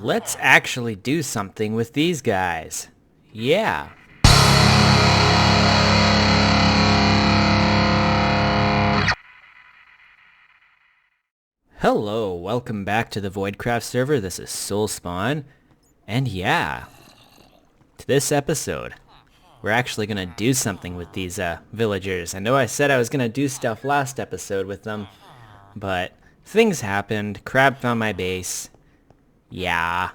Let's actually do something with these guys. Yeah. Hello, welcome back to the VoidCraft server. This is Soulspawn. And yeah, to this episode, we're actually going to do something with these villagers. I know I said I was going to do stuff last episode with them, but things happened. Crab found my base. Yeah.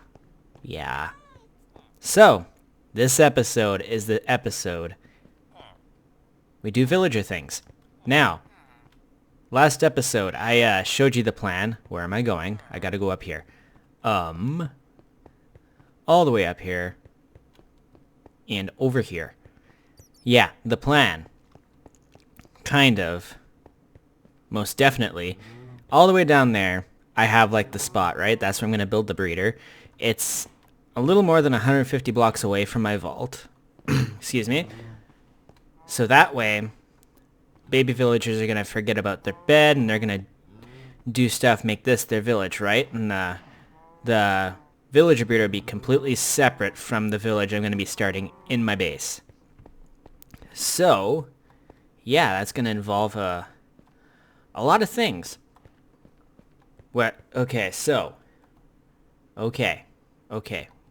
So, this episode is the episode we do villager things. Now, last episode, I showed you the plan. Where am I going? I gotta go up here. All the way up here. And over here. Yeah, the plan. Kind of. Most definitely. All the way down there, I have like the spot, right? That's where I'm gonna build the breeder. It's a little more than 150 blocks away from my vault. Excuse me. So that way, baby villagers are going to forget about their bed, and they're going to do stuff, make this their village, right? And the villager breeder will be completely separate from the village I'm going to be starting in my base. So, yeah, that's going to involve a lot of things. Okay,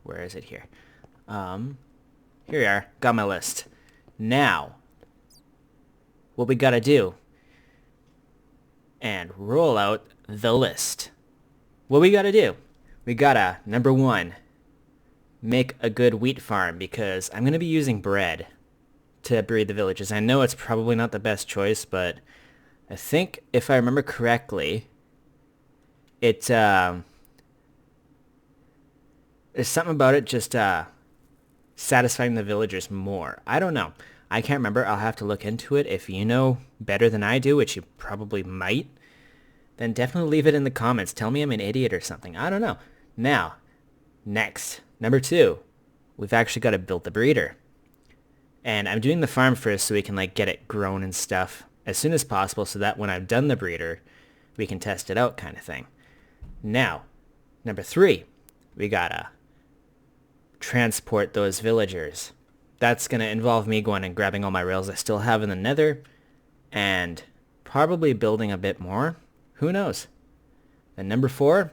where is it here? Here we are. Got my list. Now, what we gotta do, and roll out the list. What we gotta do? We gotta, number one, make a good wheat farm, because I'm gonna be using bread to breed the villages. I know it's probably not the best choice, but I think if I remember correctly, there's something about it just satisfying the villagers more. I don't know. I can't remember. I'll have to look into it. If you know better than I do, which you probably might, then definitely leave it in the comments. Tell me I'm an idiot or something. I don't know. Now, next, number two, we've actually got to build the breeder. And I'm doing the farm first so we can like get it grown and stuff as soon as possible, so that when I've done the breeder, we can test it out kind of thing. Now, number three, we gotta transport those villagers. That's going to involve me going and grabbing all my rails I still have in the nether, and probably building a bit more. Who knows? And number four,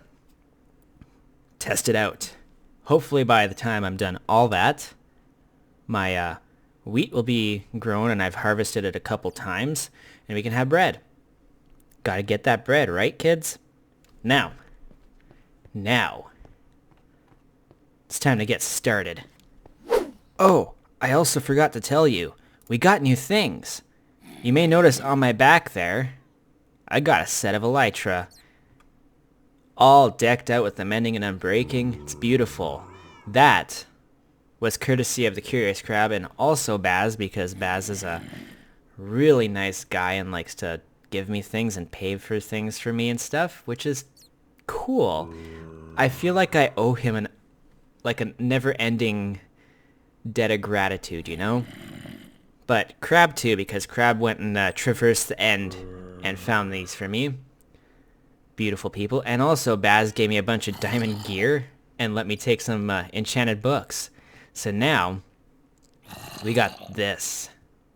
test it out. Hopefully by the time I'm done all that, my wheat will be grown and I've harvested it a couple times, and we can have bread. Gotta get that bread, right, kids? Now, it's time to get started. Oh, I also forgot to tell you, we got new things. You may notice on my back there, I got a set of elytra. All decked out with the mending and unbreaking. It's beautiful. That was courtesy of the Curious Crab and also Baz, because Baz is a really nice guy and likes to give me things and pay for things for me and stuff, which is cool. I feel like I owe him a never-ending debt of gratitude, you know? But Crab too, because Crab went and traversed the end and found these for me. Beautiful people. And also Baz gave me a bunch of diamond gear and let me take some enchanted books. So now, we got this,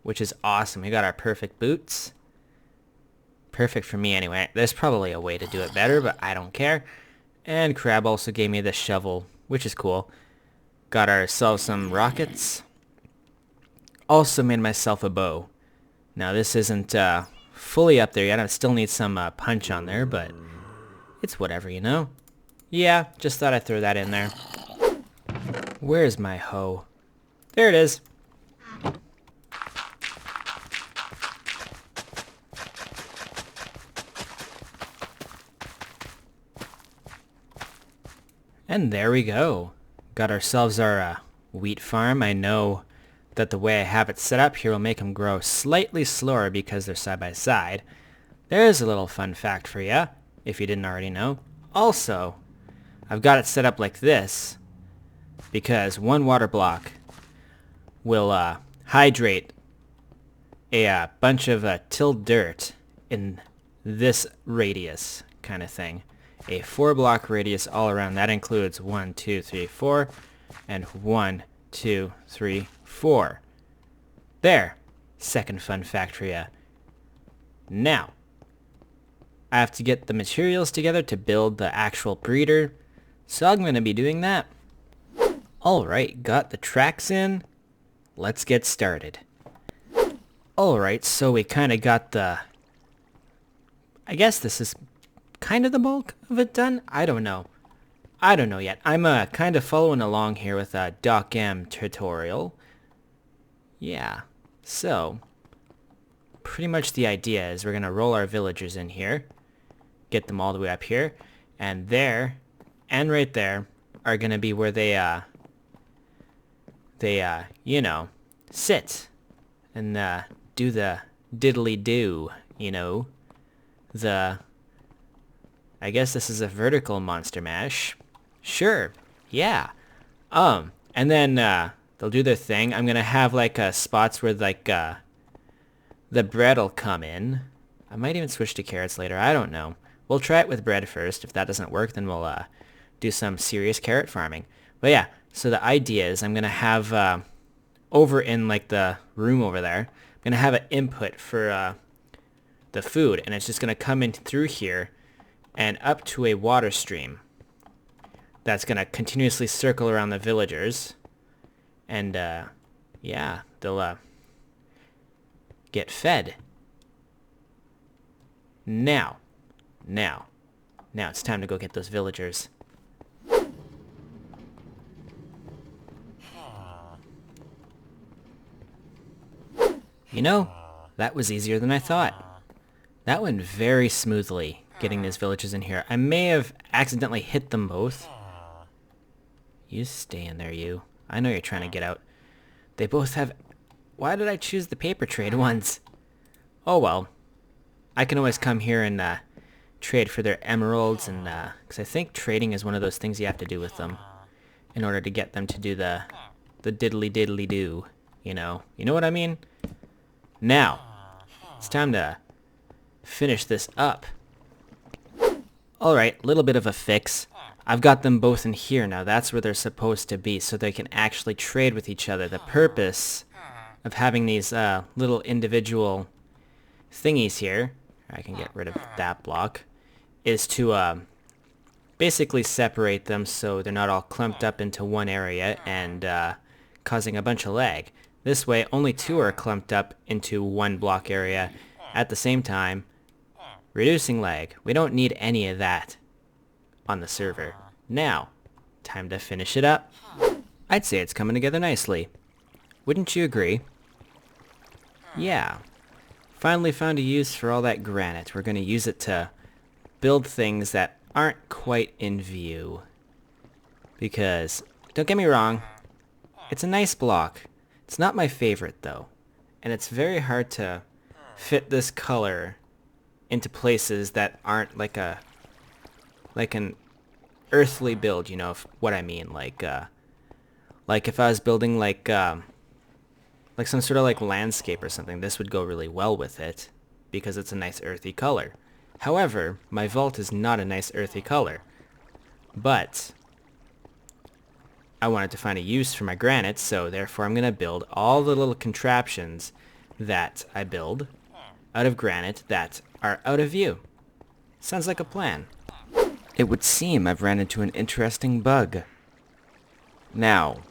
which is awesome. We got our perfect boots. Perfect for me anyway. There's probably a way to do it better, but I don't care. And Crab also gave me the shovel, which is cool. Got ourselves some rockets. Also made myself a bow. Now this isn't fully up there yet. I still need some punch on there, but it's whatever, you know? Yeah, just thought I'd throw that in there. Where's my hoe? There it is. And there we go. Got ourselves our wheat farm. I know that the way I have it set up here will make them grow slightly slower because they're side by side. There's a little fun fact for you, if you didn't already know. Also, I've got it set up like this because one water block will hydrate a bunch of tilled dirt in this radius kind of thing. a 4-block radius all around. That includes 1, 2, 3, 4, and 1, 2, 3, 4. There. Second fun fact for ya. Now, I have to get the materials together to build the actual breeder, so I'm going to be doing that. Alright, got the tracks in. Let's get started. Alright, so we kind of got the... I guess this is kind of the bulk of it done? I don't know. I don't know yet. I'm kind of following along here with a DocM tutorial. Yeah, so pretty much the idea is we're going to roll our villagers in here, get them all the way up here, and there and right there are going to be where they you know, sit and do the diddly-do, you know, I guess this is a vertical monster mash. Sure, yeah. And then they'll do their thing. I'm gonna have like spots where like the bread'll come in. I might even switch to carrots later. I don't know. We'll try it with bread first. If that doesn't work, then we'll do some serious carrot farming. But yeah, so the idea is I'm gonna have over in like the room over there, I'm gonna have an input for the food, and it's just gonna come in through here and up to a water stream that's gonna continuously circle around the villagers, and yeah, they'll get fed. Now it's time to go get those villagers. You know, that was easier than I thought. That went very smoothly, getting these villagers in here. I may have accidentally hit them both. You stay in there, you. I know you're trying to get out. They both have... Why did I choose the paper trade ones? Oh well. I can always come here and trade for their emeralds, and because I think trading is one of those things you have to do with them in order to get them to do the diddly-diddly-do, you know. You know what I mean? Now, it's time to finish this up. Alright, little bit of a fix. I've got them both in here now. That's where they're supposed to be, so they can actually trade with each other. The purpose of having these little individual thingies here, I can get rid of that block, is to basically separate them so they're not all clumped up into one area and causing a bunch of lag. This way, only two are clumped up into one block area at the same time, reducing lag. We don't need any of that on the server. Now, time to finish it up. I'd say it's coming together nicely. Wouldn't you agree? Yeah. Finally found a use for all that granite. We're going to use it to build things that aren't quite in view. Because, don't get me wrong, it's a nice block. It's not my favorite though, and it's very hard to fit this color into places that aren't like an earthly build, you know what I mean, like if I was building like some sort of like landscape or something, this would go really well with it because it's a nice earthy color. However, my vault is not a nice earthy color, but I wanted to find a use for my granite, so therefore I'm going to build all the little contraptions that I build out of granite that are out of view. Sounds like a plan. It would seem I've ran into an interesting bug. Now,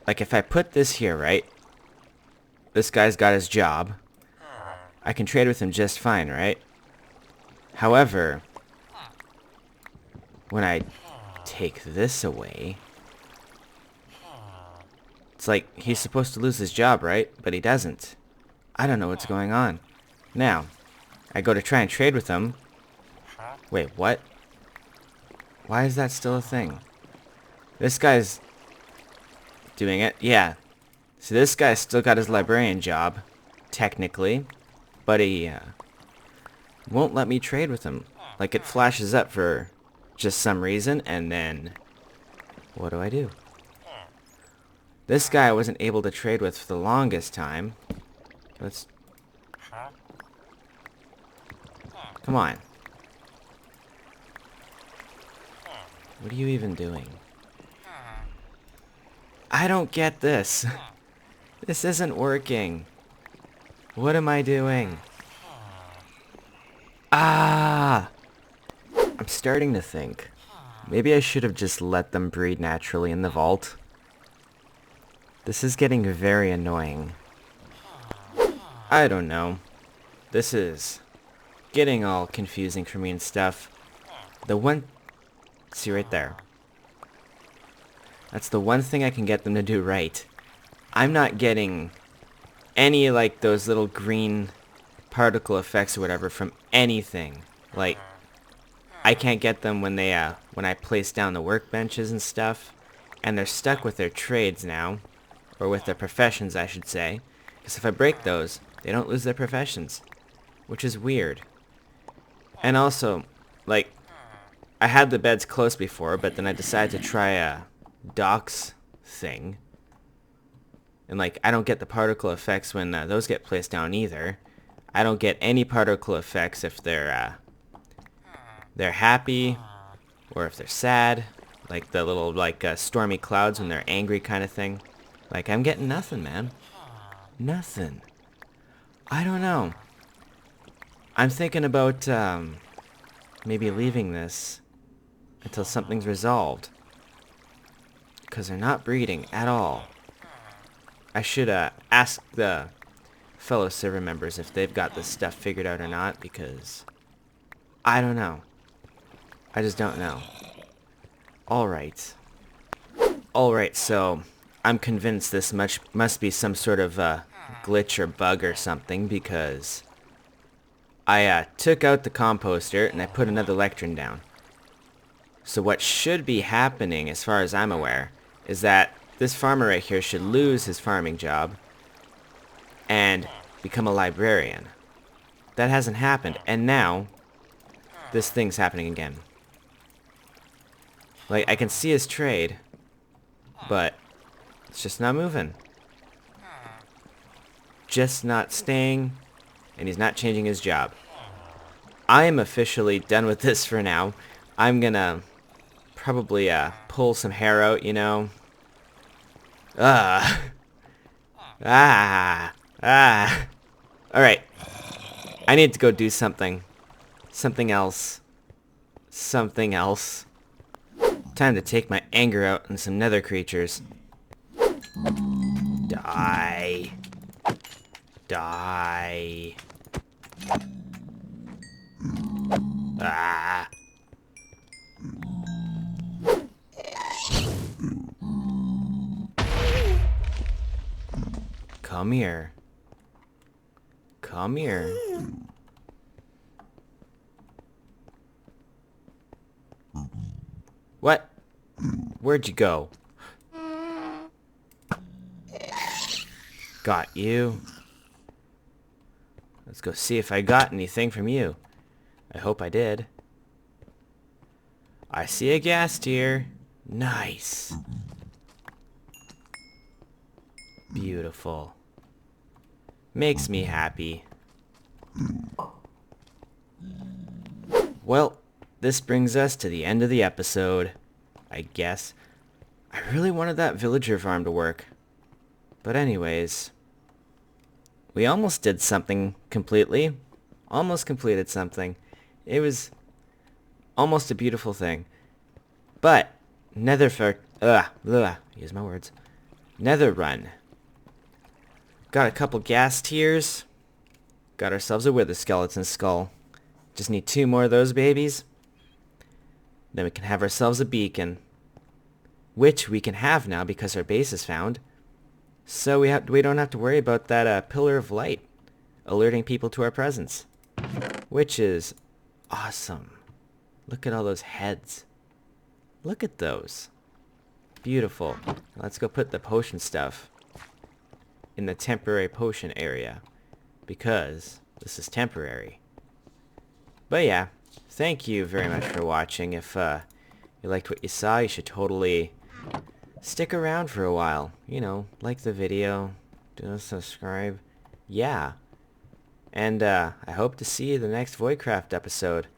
like if I put this here, right? This guy's got his job. I can trade with him just fine, right? However, when I take this away, it's like he's supposed to lose his job, right? But he doesn't. I don't know what's going on. Now, I go to try and trade with him. Wait, what? Why is that still a thing? This guy's doing it. Yeah. So this guy's still got his librarian job, technically, but he won't let me trade with him. Like it flashes up for just some reason, and then what do? This guy I wasn't able to trade with for the longest time. Let's... Come on. What are you even doing? I don't get this. This isn't working. What am I doing? Ah! I'm starting to think. Maybe I should have just let them breed naturally in the vault. This is getting very annoying. I don't know. This is getting all confusing for me and stuff. The one... See right there. That's the one thing I can get them to do right. I'm not getting any, like, those little green particle effects or whatever from anything. Like, I can't get them when they, when I place down the workbenches and stuff. And they're stuck with their trades now. Or with their professions, I should say. Because if I break those, they don't lose their professions. Which is weird. And also, like, I had the beds close before, but then I decided to try a docks thing. And, like, I don't get the particle effects when those get placed down either. I don't get any particle effects if they're happy or if they're sad. Like the little, like, stormy clouds when they're angry kind of thing. Like, I'm getting nothing, man. Nothing. I don't know. I'm thinking about, maybe leaving this until something's resolved. Because they're not breeding at all. I should, ask the fellow server members if they've got this stuff figured out or not, because I don't know. I just don't know. Alright. Alright, so I'm convinced this must be some sort of glitch or bug or something, because I took out the composter and I put another lectern down. So what should be happening, as far as I'm aware, is that this farmer right here should lose his farming job and become a librarian. That hasn't happened, and now this thing's happening again. Like, I can see his trade, but it's just not moving. Just not staying, and he's not changing his job. I am officially done with this for now. I'm gonna probably pull some hair out, you know. Alright. I need to go do something. Something else. Something else. Time to take my anger out on some nether creatures. Die. Die. Ah. Come here. Come here. What? Where'd you go? Got you. Let's go see if I got anything from you. I hope I did. I see a gas tier. Nice. Beautiful. Makes me happy. Well, this brings us to the end of the episode, I guess. I really wanted that villager farm to work. But anyways, we almost did something completely. Almost completed something. It was almost a beautiful thing. But, use my words. Nether run. Got a couple gas tiers. Got ourselves a wither skeleton skull. Just need 2 more of those babies. Then we can have ourselves a beacon. Which we can have now because our base is found. So we don't have to worry about that pillar of light alerting people to our presence. Which is awesome. Look at all those heads. Look at those. Beautiful. Let's go put the potion stuff in the temporary potion area, because this is temporary. But yeah, thank you very much for watching. If you liked what you saw, you should totally stick around for a while. You know, like the video, subscribe. Yeah. And I hope to see you the next VoidCraft episode.